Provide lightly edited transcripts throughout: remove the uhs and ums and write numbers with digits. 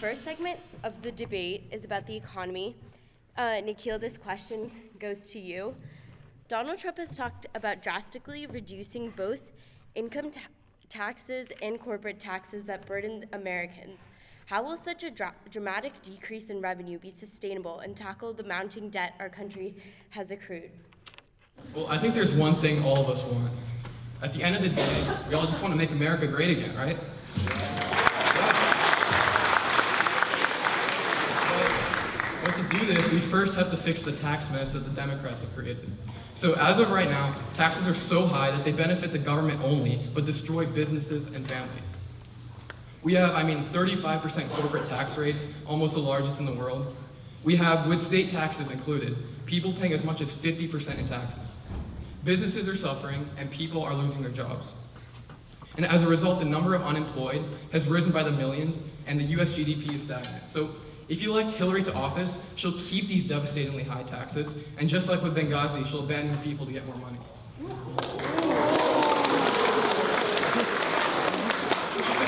first segment of the debate is about the economy. Nikhil, this question goes to you. Donald Trump has talked about drastically reducing both income taxes and corporate taxes that burden Americans. How will such a dramatic decrease in revenue be sustainable and tackle the mounting debt our country has accrued? Well, I think there's one thing all of us want. At the end of the day, we all just want to make America great again, right? But to do this, we first have to fix the tax mess that the Democrats have created. So as of right now, taxes are so high that they benefit the government only, but destroy businesses and families. We have, 35% corporate tax rates, almost the largest in the world. We have, with state taxes included, people paying as much as 50% in taxes. Businesses are suffering, and people are losing their jobs. And as a result, the number of unemployed has risen by the millions, and the US GDP is stagnant. So if you elect Hillary to office, she'll keep these devastatingly high taxes, and just like with Benghazi, she'll abandon people to get more money.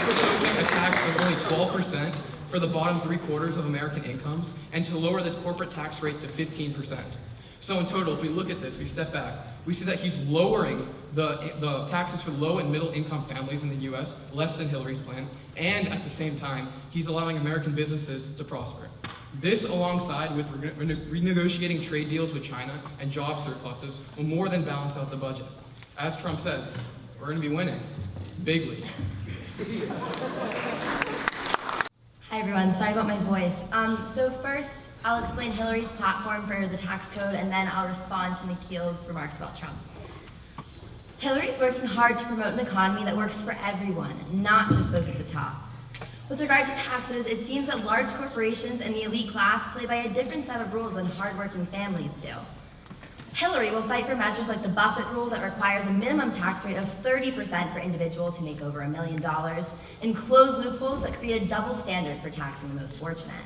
Proposing a tax of only 12% for the bottom 3/4 of American incomes, and to lower the corporate tax rate to 15%. So in total, if we look at this, we step back, we see that he's lowering the taxes for low and middle income families in the US, less than Hillary's plan, and at the same time, he's allowing American businesses to prosper. This, alongside with renegotiating trade deals with China and job surpluses, will more than balance out the budget. As Trump says, we're gonna be winning, bigly. Hi everyone, sorry about my voice. So first, I'll explain Hillary's platform for the tax code, and then I'll respond to Nikhil's remarks about Trump. Hillary's working hard to promote an economy that works for everyone, not just those at the top. With regard to taxes, it seems that large corporations and the elite class play by a different set of rules than hardworking families do. Hillary will fight for measures like the Buffett rule that requires a minimum tax rate of 30% for individuals who make over $1 million, and close loopholes that create a double standard for taxing the most fortunate.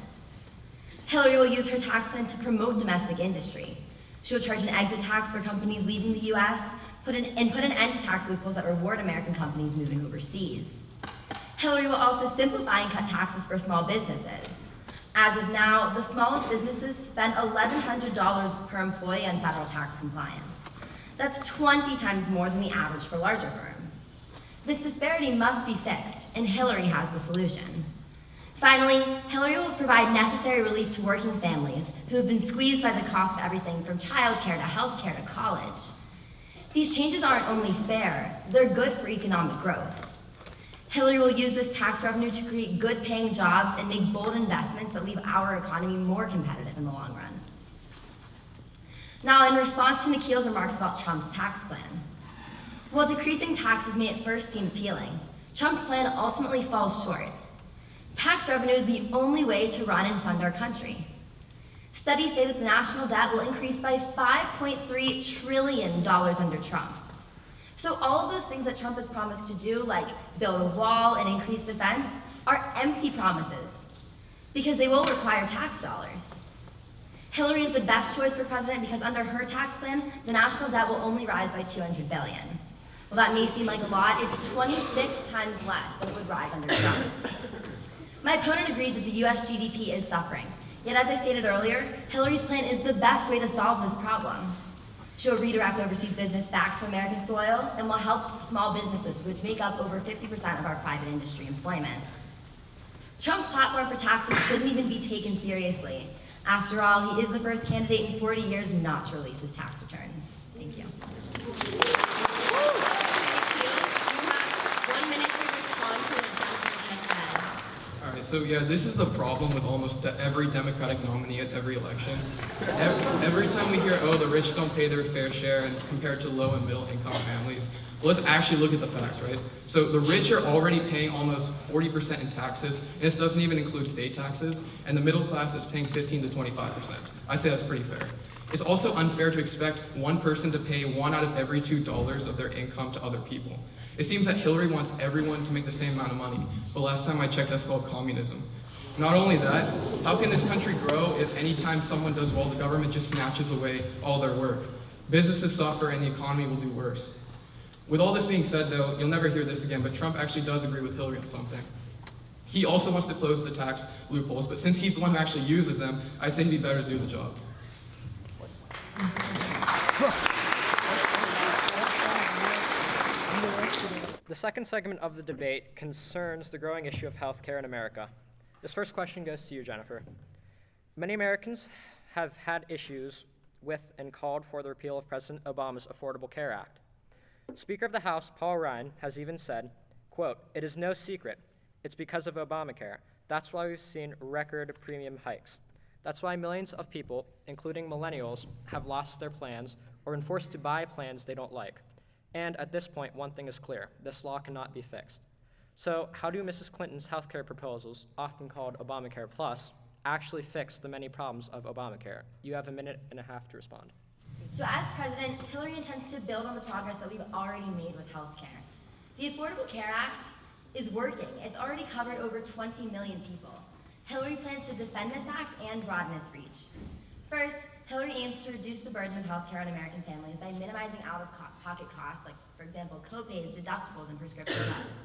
Hillary will use her tax plan to promote domestic industry. She will charge an exit tax for companies leaving the US, put an end to tax loopholes that reward American companies moving overseas. Hillary will also simplify and cut taxes for small businesses. As of now, the smallest businesses spend $1,100 per employee on federal tax compliance. That's 20 times more than the average for larger firms. This disparity must be fixed, and Hillary has the solution. Finally, Hillary will provide necessary relief to working families who have been squeezed by the cost of everything from childcare to healthcare to college. These changes aren't only fair, they're good for economic growth. Hillary will use this tax revenue to create good-paying jobs and make bold investments that leave our economy more competitive in the long run. Now, in response to Nikhil's remarks about Trump's tax plan, while decreasing taxes may at first seem appealing, Trump's plan ultimately falls short. Tax revenue is the only way to run and fund our country. Studies say that the national debt will increase by $5.3 trillion under Trump. So all of those things that Trump has promised to do, like build a wall and increase defense, are empty promises, because they will require tax dollars. Hillary is the best choice for president because under her tax plan, the national debt will only rise by $200 billion. Well, that may seem like a lot, it's 26 times less than it would rise under Trump. My opponent agrees that the US GDP is suffering. Yet as I stated earlier, Hillary's plan is the best way to solve this problem. She will redirect overseas business back to American soil and will help small businesses, which make up over 50% of our private industry employment. Trump's platform for taxes shouldn't even be taken seriously. After all, he is the first candidate in 40 years not to release his tax returns. Thank you. So yeah, this is the problem with almost every Democratic nominee at every election. Every time we hear, oh, the rich don't pay their fair share and compared to low and middle income families, well, let's actually look at the facts, right? So the rich are already paying almost 40% in taxes, and this doesn't even include state taxes, and the middle class is paying 15 to 25%. I say that's pretty fair. It's also unfair to expect one person to pay $1 out of every $2 of their income to other people. It seems that Hillary wants everyone to make the same amount of money, but last time I checked, that's called communism. Not only that, how can this country grow if anytime someone does well, the government just snatches away all their work? Businesses suffer and the economy will do worse. With all this being said though, you'll never hear this again, but Trump actually does agree with Hillary on something. He also wants to close the tax loopholes, but since he's the one who actually uses them, I say he'd be better to do the job. The second segment of the debate concerns the growing issue of healthcare in America. This first question goes to you, Jennifer. Many Americans have had issues with and called for the repeal of President Obama's Affordable Care Act. Speaker of the House, Paul Ryan, has even said, quote, "It is no secret. It's because of Obamacare. That's why we've seen record premium hikes. That's why millions of people, including millennials, have lost their plans or been forced to buy plans they don't like. And at this point, one thing is clear. This law cannot be fixed." So how do Mrs. Clinton's healthcare proposals, often called Obamacare Plus, actually fix the many problems of Obamacare? You have a minute and a half to respond. So as president, Hillary intends to build on the progress that we've already made with healthcare. The Affordable Care Act is working. It's already covered over 20 million people. Hillary plans to defend this act and broaden its reach. First, Hillary aims to reduce the burden of healthcare on American families by minimizing out-of-pocket costs, like, for example, co-pays, deductibles, and prescription drugs.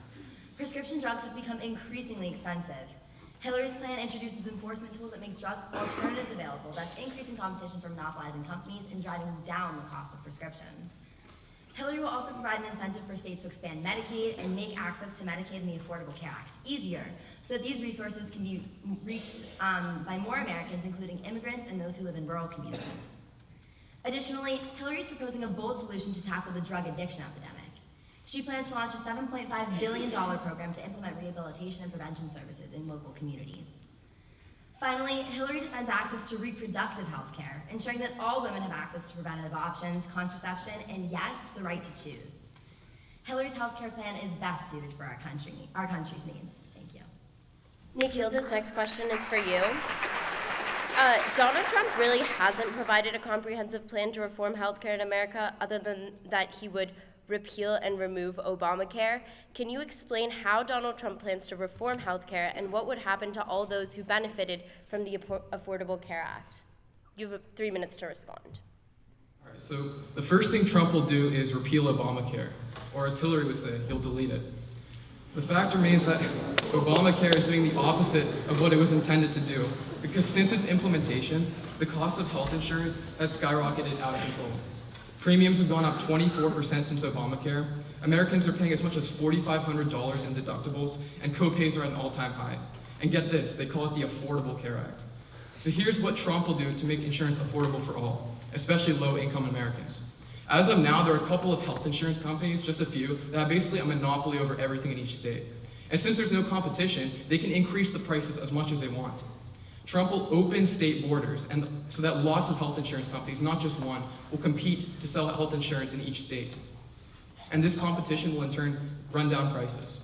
Prescription drugs have become increasingly expensive. Hillary's plan introduces enforcement tools that make drug alternatives available, thus increasing competition from monopolizing companies and driving down the cost of prescriptions. Hillary will also provide an incentive for states to expand Medicaid and make access to Medicaid and the Affordable Care Act easier, so that these resources can be reached by more Americans, including immigrants and those who live in rural communities. Additionally, Hillary is proposing a bold solution to tackle the drug addiction epidemic. She plans to launch a $7.5 billion program to implement rehabilitation and prevention services in local communities. Finally, Hillary defends access to reproductive health care, ensuring that all women have access to preventative options, contraception, and yes, the right to choose. Hillary's healthcare plan is best suited for our country's needs. Thank you. Nikhil, this next question is for you. Donald Trump really hasn't provided a comprehensive plan to reform healthcare in America, other than that he would repeal and remove Obamacare. Can you explain how Donald Trump plans to reform healthcare and what would happen to all those who benefited from the Affordable Care Act? You have 3 minutes to respond. All right, so the first thing Trump will do is repeal Obamacare, or as Hillary would say, he'll delete it. The fact remains that Obamacare is doing the opposite of what it was intended to do, because since its implementation, the cost of health insurance has skyrocketed out of control. Premiums have gone up 24% since Obamacare. Americans are paying as much as $4,500 in deductibles, and co-pays are at an all-time high. And get this, they call it the Affordable Care Act. So here's what Trump will do to make insurance affordable for all, especially low-income Americans. As of now, there are a couple of health insurance companies, just a few, that have basically a monopoly over everything in each state. And since there's no competition, they can increase the prices as much as they want. Trump will open state borders and so that lots of health insurance companies, not just one, will compete to sell health insurance in each state. And this competition will in turn run down prices.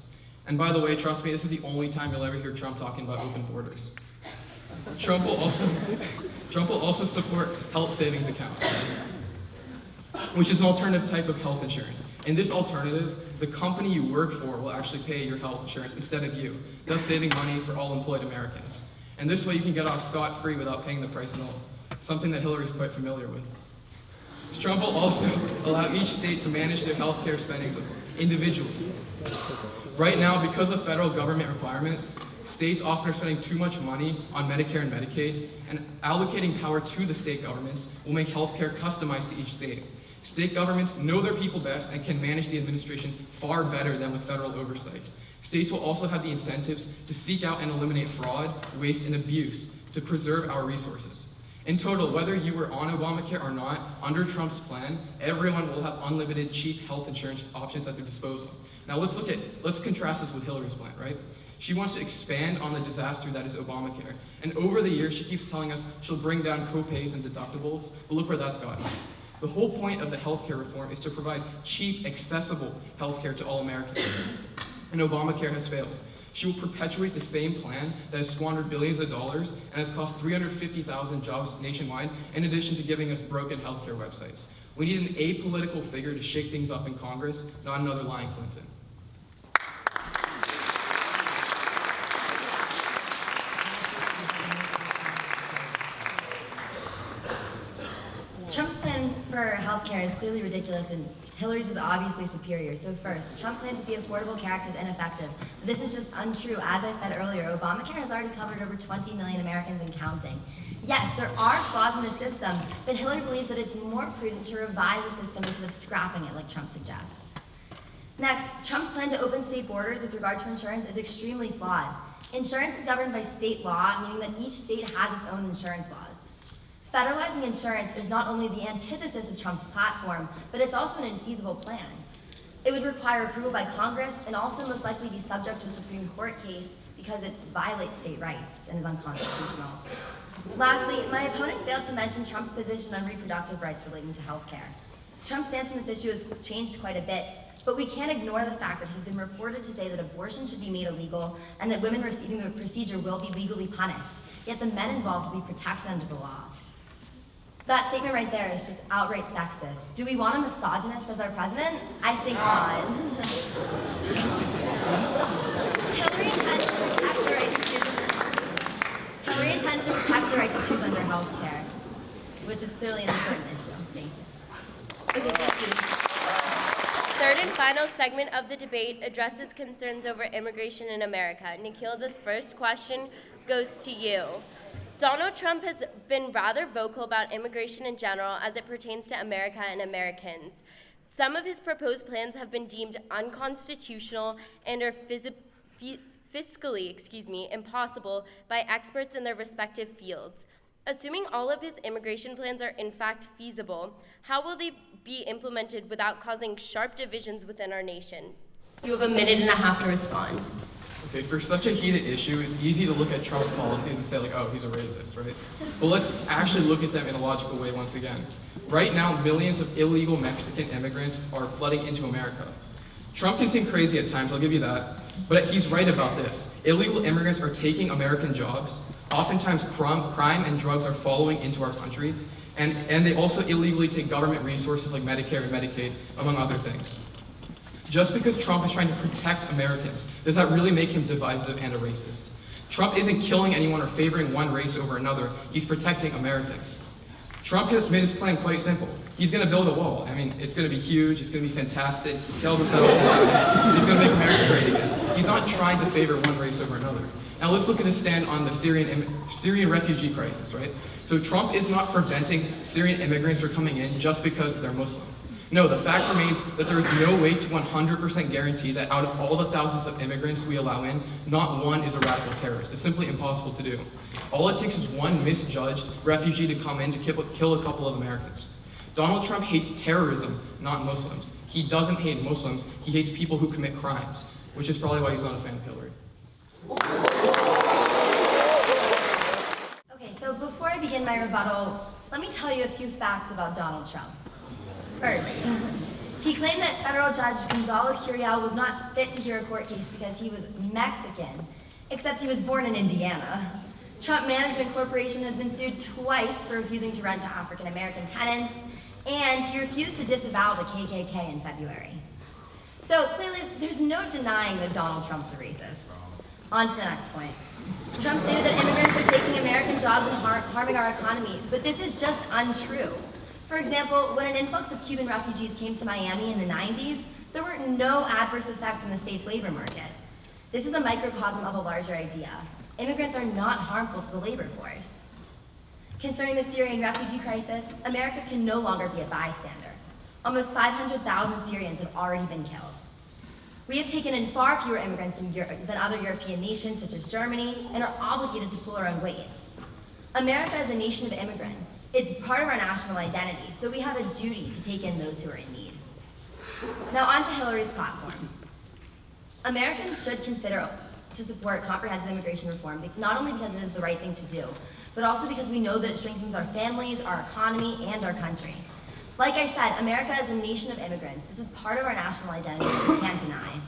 And by the way, trust me, this is the only time you'll ever hear Trump talking about open borders. Trump will also support health savings accounts, which is an alternative type of health insurance. In this alternative, the company you work for will actually pay your health insurance instead of you, thus saving money for all employed Americans. And this way you can get off scot-free without paying the price at all, something that Hillary is quite familiar with. Trump will also allow each state to manage their health care spending individually. Right now, because of federal government requirements, states often are spending too much money on Medicare and Medicaid, and allocating power to the state governments will make health care customized to each state. State governments know their people best and can manage the administration far better than with federal oversight. States will also have the incentives to seek out and eliminate fraud, waste, and abuse to preserve our resources. In total, whether you were on Obamacare or not, under Trump's plan, everyone will have unlimited, cheap health insurance options at their disposal. Now let's contrast this with Hillary's plan, right? She wants to expand on the disaster that is Obamacare. And over the years, she keeps telling us she'll bring down co-pays and deductibles, but look where that's gotten us. The whole point of the healthcare reform is to provide cheap, accessible healthcare to all Americans. And Obamacare has failed. She will perpetuate the same plan that has squandered billions of dollars and has cost 350,000 jobs nationwide, in addition to giving us broken healthcare websites. We need an apolitical figure to shake things up in Congress, not another lying Clinton. Trump's plan for healthcare is clearly ridiculous and Hillary's is obviously superior. So first, Trump claims that the Affordable Care Act is ineffective. This is just untrue. As I said earlier, Obamacare has already covered over 20 million Americans and counting. Yes, there are flaws in the system, but Hillary believes that it's more prudent to revise the system instead of scrapping it like Trump suggests. Next, Trump's plan to open state borders with regard to insurance is extremely flawed. Insurance is governed by state law, meaning that each state has its own insurance laws. Federalizing insurance is not only the antithesis of Trump's platform, but it's also an infeasible plan. It would require approval by Congress and also most likely be subject to a Supreme Court case because it violates state rights and is unconstitutional. Lastly, my opponent failed to mention Trump's position on reproductive rights relating to health care. Trump's stance on this issue has changed quite a bit, but we can't ignore the fact that he's been reported to say that abortion should be made illegal and that women receiving the procedure will be legally punished, yet the men involved will be protected under the law. That statement right there is just outright sexist. Do we want a misogynist as our president? I think not. Hillary intends to protect the right to choose under health care, which is clearly an important issue. Thank you. Okay, thank you. Third and final segment of the debate addresses concerns over immigration in America. Nikhil, the first question goes to you. Donald Trump has been rather vocal about immigration in general as it pertains to America and Americans. Some of his proposed plans have been deemed unconstitutional and are fiscally impossible by experts in their respective fields. Assuming all of his immigration plans are in fact feasible, how will they be implemented without causing sharp divisions within our nation? You have a minute and a half to respond. Okay, for such a heated issue, it's easy to look at Trump's policies and say like, oh, he's a racist, right? But let's actually look at them in a logical way once again. Right now, millions of illegal Mexican immigrants are flooding into America. Trump can seem crazy at times, I'll give you that, but he's right about this. Illegal immigrants are taking American jobs. Oftentimes, crime and drugs are following into our country, and they also illegally take government resources like Medicare and Medicaid, among other things. Just because Trump is trying to protect Americans, does that really make him divisive and a racist? Trump isn't killing anyone or favoring one race over another, he's protecting Americans. Trump has made his plan quite simple. He's gonna build a wall. I mean, it's gonna be huge, it's gonna be fantastic. He tells us that all the time. He's gonna make America great again. He's not trying to favor one race over another. Now let's look at his stand on the Syrian refugee crisis, right? So Trump is not preventing Syrian immigrants from coming in just because they're Muslim. No, the fact remains that there is no way to 100% guarantee that out of all the thousands of immigrants we allow in, not one is a radical terrorist. It's simply impossible to do. All it takes is one misjudged refugee to come in to kill a couple of Americans. Donald Trump hates terrorism, not Muslims. He doesn't hate Muslims, he hates people who commit crimes, which is probably why he's not a fan of Hillary. Okay, so before I begin my rebuttal, let me tell you a few facts about Donald Trump. First, he claimed that federal judge Gonzalo Curiel was not fit to hear a court case because he was Mexican, except he was born in Indiana. Trump Management Corporation has been sued twice for refusing to rent to African American tenants, and he refused to disavow the KKK in February. So clearly, there's no denying that Donald Trump's a racist. On to the next point. Trump stated that immigrants are taking American jobs and harming our economy, but this is just untrue. For example, when an influx of Cuban refugees came to Miami in the 90s, there were no adverse effects on the state's labor market. This is a microcosm of a larger idea. Immigrants are not harmful to the labor force. Concerning the Syrian refugee crisis, America can no longer be a bystander. Almost 500,000 Syrians have already been killed. We have taken in far fewer immigrants than other European nations, such as Germany, and are obligated to pull our own weight. America is a nation of immigrants. It's part of our national identity, so we have a duty to take in those who are in need. Now on to Hillary's platform. Americans should consider to support comprehensive immigration reform, not only because it is the right thing to do, but also because we know that it strengthens our families, our economy, and our country. Like I said, America is a nation of immigrants. This is part of our national identity that we can't deny.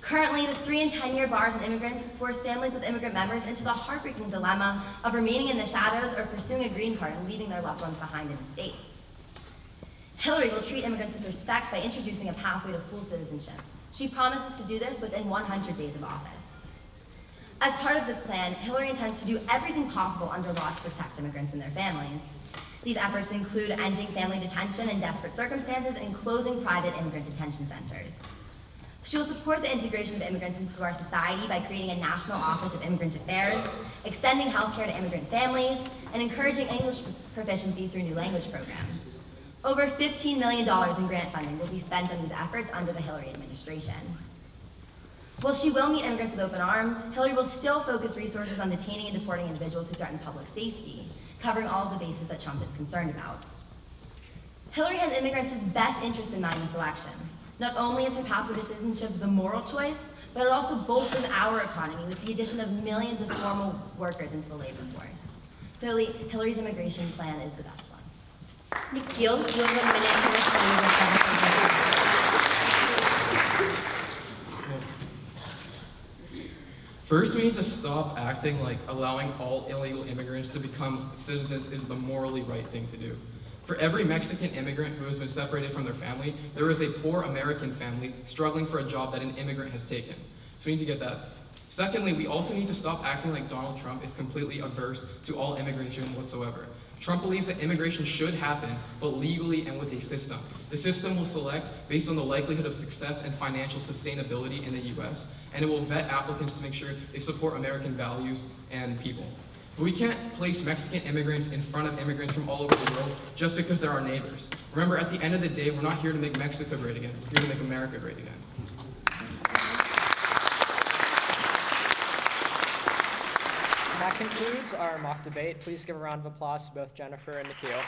Currently, the 3- and 10-year bars on immigrants force families with immigrant members into the heartbreaking dilemma of remaining in the shadows or pursuing a green card and leaving their loved ones behind in the States. Hillary will treat immigrants with respect by introducing a pathway to full citizenship. She promises to do this within 100 days of office. As part of this plan, Hillary intends to do everything possible under law to protect immigrants and their families. These efforts include ending family detention in desperate circumstances and closing private immigrant detention centers. She will support the integration of immigrants into our society by creating a National Office of Immigrant Affairs, extending healthcare to immigrant families, and encouraging English proficiency through new language programs. Over $15 million in grant funding will be spent on these efforts under the Hillary administration. While she will meet immigrants with open arms, Hillary will still focus resources on detaining and deporting individuals who threaten public safety, covering all of the bases that Trump is concerned about. Hillary has immigrants' best interest in mind this election. Not only is her pathway to citizenship the moral choice, but it also bolsters our economy with the addition of millions of formal workers into the labor force. Clearly, Hillary's immigration plan is the best one. Nikhil, you have a minute to respond to the First, we need to stop acting like allowing all illegal immigrants to become citizens is the morally right thing to do. For every Mexican immigrant who has been separated from their family, there is a poor American family struggling for a job that an immigrant has taken. So we need to get that. Secondly, we also need to stop acting like Donald Trump is completely averse to all immigration whatsoever. Trump believes that immigration should happen, but legally and with a system. The system will select based on the likelihood of success and financial sustainability in the US, and it will vet applicants to make sure they support American values and people. But we can't place Mexican immigrants in front of immigrants from all over the world just because they're our neighbors. Remember, at the end of the day, we're not here to make Mexico great again. We're here to make America great again. That concludes our mock debate. Please give a round of applause to both Jennifer and Nikhil.